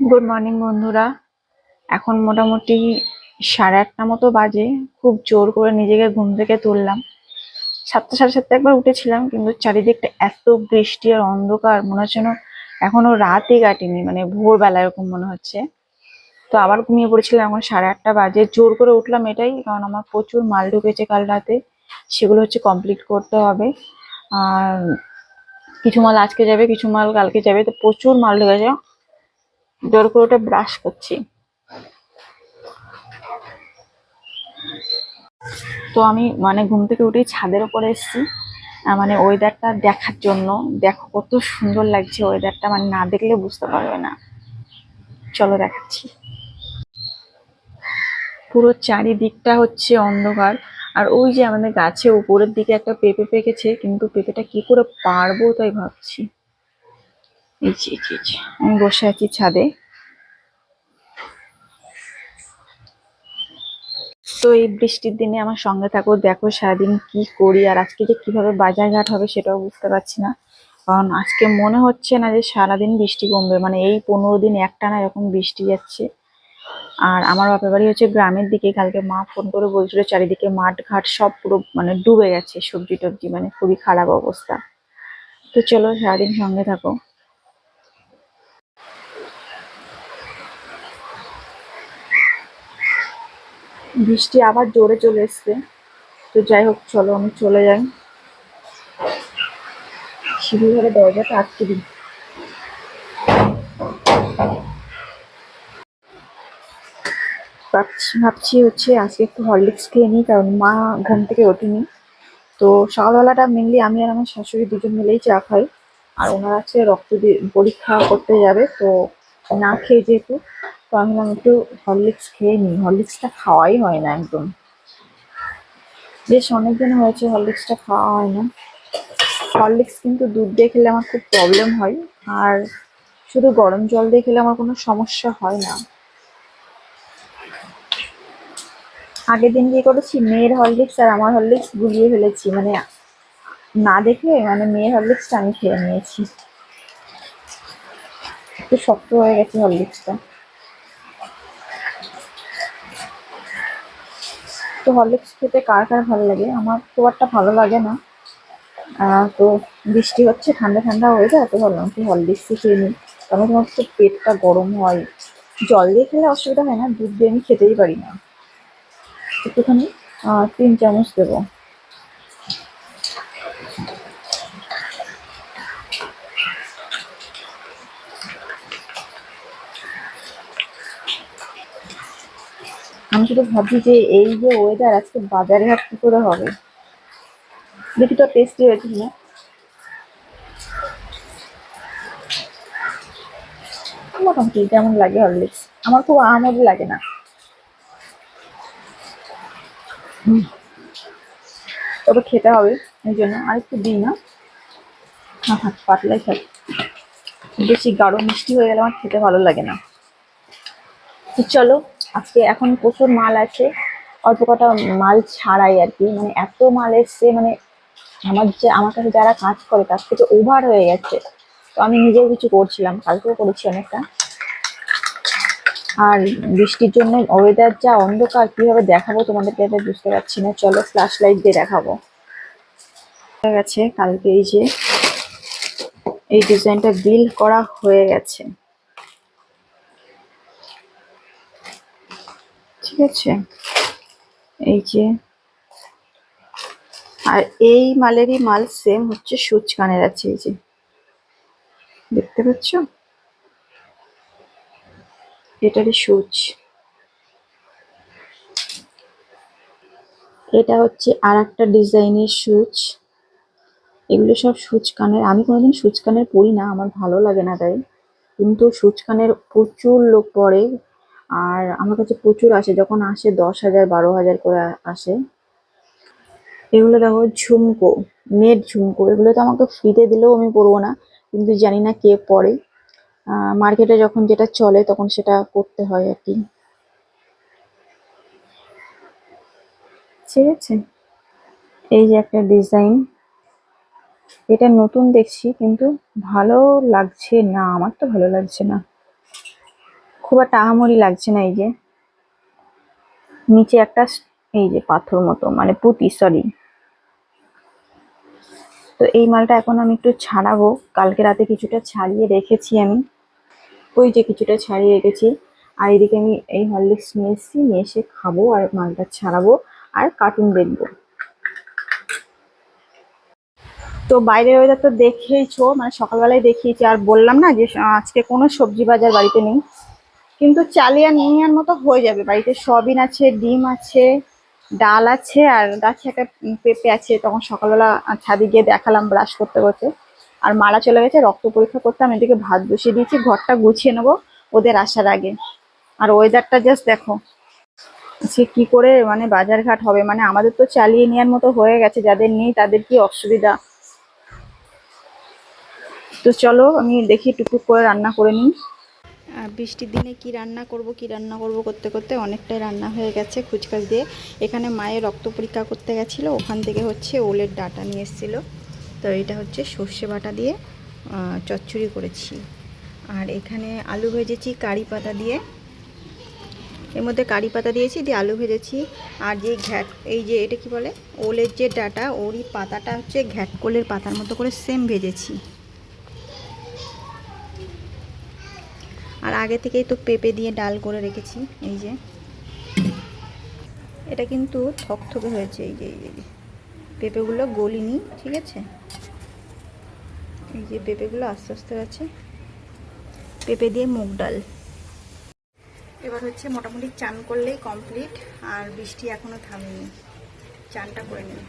Good morning বন্ধুরা। এখন মোটামুটি 8:30 মতো বাজে। খুব জোর করে নিজেকে ঘুম থেকে তুললাম। 7টা সাড়ে 7টা একবার উঠেছিলাম, কিন্তু চারিদিকটা এত বৃষ্টি আর অন্ধকার, মনে হচ্ছে যেন এখনো রাতই কাটেনি, মানে ভোরবেলা এরকম মনে হচ্ছে। তো আবার ঘুমিয়ে পড়েছিলাম। এখন 8:30 বাজে, জোর করে উঠলাম এটাই কারণ আমার প্রচুর মাল ঢুকেছে কাল রাতে, সেগুলো হচ্ছে কমপ্লিট করতে হবে। আর কিছু মাল আজকে যাবে, কিছু মাল কালকে যাবে, তো প্রচুর মাল ঢুকেছে। জোর করে ওটা ব্রাশ করছি। তো আমি মানে ঘুম থেকে উঠেই ছাদের উপরে এসেছি, মানে ওয়েদারটা দেখার জন্য। দেখো কত সুন্দর লাগছে ওয়েদারটা, মানে না দেখলে বুঝতে পারবে না। চলো দেখাচ্ছি। পুরো চারিদিকটা হচ্ছে অন্ধকার। আর ওই যে আমাদের গাছে উপরের দিকে একটা পেঁপে পেকেছে, কিন্তু পেঁপেটা কি করে পারবো তাই ভাবছি। এই যে আমি বসে আছি ছাদে। তো এই বৃষ্টির দিনে আমার সঙ্গে থাকো, দেখো সারাদিন কি করি, আর আজকে যে কিভাবে বাজারঘাট হবে সেটাও বুঝতে পারছি না। কারণ আজকে মনে হচ্ছে না যে সারাদিন বৃষ্টি কমবে, মানে এই 15 দিন একটানা এরকম বৃষ্টি যাচ্ছে। আর আমার বাপের বাড়ি হচ্ছে গ্রামের দিকে। কালকে মা ফোন করে বলছিল চারিদিকে মাঠ ঘাট সব পুরো মানে ডুবে গেছে, সবজি টবজি, মানে খুবই খারাপ অবস্থা। তো চলো সারাদিন সঙ্গে থাকো। বৃষ্টি আবার জোরে চলে এসছে। তো যাই হোক, চলো আমি চলে যাই। সিঁড়ি ঘরে দরজাটা আটকে দিই। ভাবছি হচ্ছে আজকে একটু হরলিক্স খেয়ে নিই, কারণ মা ঘুম থেকে ওঠেনি। তো সকালবেলাটা মেনলি আমি আর আমার শাশুড়ি দুজন মিলেই চা খাই। আর ওনারা হচ্ছে পরীক্ষা করতে যাবে, তো না খেয়ে যেহেতু, তো আমি ভাবলাম একটু হরলিক্স খেয়ে নিই। হরলিক্সটা খাওয়াই হয় না একদম, বেশ অনেকদিন হয়েছে হরলিক্সটা খাওয়া হয় না। হরলিক্স কিন্তু দুধ দিয়ে খেলে আমার খুব প্রবলেম হয়। আর শুধু গরম জল দিয়ে খেলে আমার কোনো সমস্যা হয় না। আগের দিন কি করেছি, মেয়ের হরলিক্স আর আমার হরলিক্স গুলিয়ে ফেলেছি, মানে না দেখে, মানে মেয়ের হরলিক্সটা আমি খেয়ে নিয়েছি। একটু শক্ত হয়ে গেছে হরলিক্সটা। তো হরলিক্স খেতে কার কার ভালো লাগে, আমার খুব একটা ভালো লাগে না। তো বৃষ্টি হচ্ছে, ঠান্ডা ঠান্ডা হয়ে যায়, তো ভাবলাম একটু হরলিক্সই খেয়ে নিই। কারণ তোমার তো পেটটা গরম হয়। জল দিয়ে খেলে অসুবিধা হয় না, দুধ দিয়ে আমি খেতেই পারি না। একটুখানি 3 চামচ দেবো। আমি শুধু ভাবছি যে এই যে ওয়েদার, আজকে বাজারে হাট কি করে হবে। দেখি তো টেস্টি হয়েছে কিনা। মোটামুটি কেমন লাগে হরলিক্স, আমার খুব আমোদ লাগে না। তবে খেতে হবে, এই জন্য আর একটু দিই না। হ্যাঁ হ্যাঁ, পাতলাই থাক। বেশি গাঢ় মিষ্টি হয়ে গেলে আমার খেতে ভালো লাগে না। তো চলো, আজকে এখন প্রচুর মাল আছে। অল্প কটা মাল ছাড়াই আর কি, মানে এত মাল এসছে, মানে আমার কাছে যারা কাজ করে তার থেকে ওভার হয়ে গেছে। তো আমি নিজেও কিছু করছিলাম, কালকেও করেছি অনেকটা। আর বৃষ্টির জন্য ওয়েদার যা অন্ধকার, কিভাবে দেখাবো তোমাদেরকে এটা বুঝতে পারছি না। চলো ফ্ল্যাশ লাইট দিয়ে দেখাবো। হয়ে গেছে কালকে, এই যে এই ডিজাইনটা বিল করা হয়ে গেছে, ঠিক আছে। এই যে, আর এই মালেরই মাল সেম হচ্ছে সুচ কানের আছে, এই যে দেখতে পাচ্ছ, এটারই সুচ। এটা হচ্ছে আর একটা ডিজাইনের সুচ। এগুলো সব সুচ কানের। আমি কোনোদিন সুচ কানের পরি না, আমার ভালো লাগে না তাই। কিন্তু সুচ কানের প্রচুর লোক পরে। আর আমার কাছে প্রচুর আসে, যখন আসে 10,000 12,000 করে আসে। এগুলো দেখো ঝুমকো, নেট ঝুমকো। এগুলো তো আমাকে ফ্রিতে দিলেও আমি পরবো না, কিন্তু জানি না কে পরে। মার্কেটে যখন যেটা চলে তখন সেটা করতে হয় আর কি, ঠিক আছে। এই যে একটা ডিজাইন, এটা নতুন দেখছি কিন্তু ভালো লাগছে না, আমার তো ভালো লাগছে না। খুব একটা আহামরি লাগছে না। এই যে নিচে একটা এই যে পাথর মতো, মানে পুঁতি, সরি। তো এই মালটা এখন আমি একটু ছাড়াবো। কালকে রাতে কিছুটা ছাড়িয়ে রেখেছি আমি, ওই যে কিছুটা ছাড়িয়ে রেখেছি। আর এদিকে আমি এই হরলিক্স নিয়ে এসেছি, নিয়ে এসে খাবো আর মালটা ছাড়াবো আর কার্টুন দেখবো। তো বাইরের ওয়েদার তো দেখেইছো, মানে সকালবেলায় দেখিয়েছি। আর বললাম না যে আজকে কোনো সবজি বাজার বাড়িতে নেই, কিন্তু চালিয়ে নেওয়ার মতো হয়ে যাবে। বাড়িতে সয়াবিন আছে, ডিম আছে, ডাল আছে, আর গাছে একটা পেঁপে আছে। তখন সকালবেলা ছাদে গিয়ে দেখালাম ব্রাশ করতে করতে। আর মারা চলে গেছে রক্ত পরীক্ষা করতে, আমি এদিকে ভাত বসিয়ে দিয়েছি, ঘরটা গুছিয়ে নেবো ওদের আসার আগে। আর ওয়েদারটা জাস্ট দেখো, সে কি করে মানে বাজারঘাট হবে। মানে আমাদের তো চালিয়ে নেওয়ার মতো হয়ে গেছে, যাদের নেই তাদের কি অসুবিধা। তো চলো আমি দেখি টুকটুক করে রান্না করে নিই। বৃষ্টির দিনে কি রান্না করব করতে করতে অনেকটাই রান্না হয়ে গেছে কুচকাচ দিয়ে। এখানে মায়ের রক্ত পরীক্ষা করতে গেছিলো, ওখান থেকে হচ্ছে ওলের ডাটা নিয়ে এসেছিলো। তো এটা হচ্ছে সর্ষে বাটা দিয়ে চচ্চড়ি করেছি। আর এখানে আলু ভেজেছি কারি পাতা দিয়ে, এর মধ্যে কারি পাতা দিয়েছি, দিয়ে আলু ভেজেছি। আর যে এই যে এটা কি বলে, ওলের যে ডাটা, ওরই পাতাটা হচ্ছে ঘ্যাটকোলের পাতার মতো করে সেম ভেজেছি। আর আগে থেকেই তো পেঁপে দিয়ে ডাল করে রেখেছি। এই যে এটা কিন্তু থকথকে হয়েছে, এই যে পেঁপেগুলো গলিনি, ঠিক আছে। এই যে পেঁপেগুলো আস্তে আস্তে আছে, পেঁপে দিয়ে মুগ ডাল। এবার হচ্ছে মোটামুটি চান করলেই কমপ্লিট। আর বৃষ্টি এখনো থামেনি, চানটা করে নিই।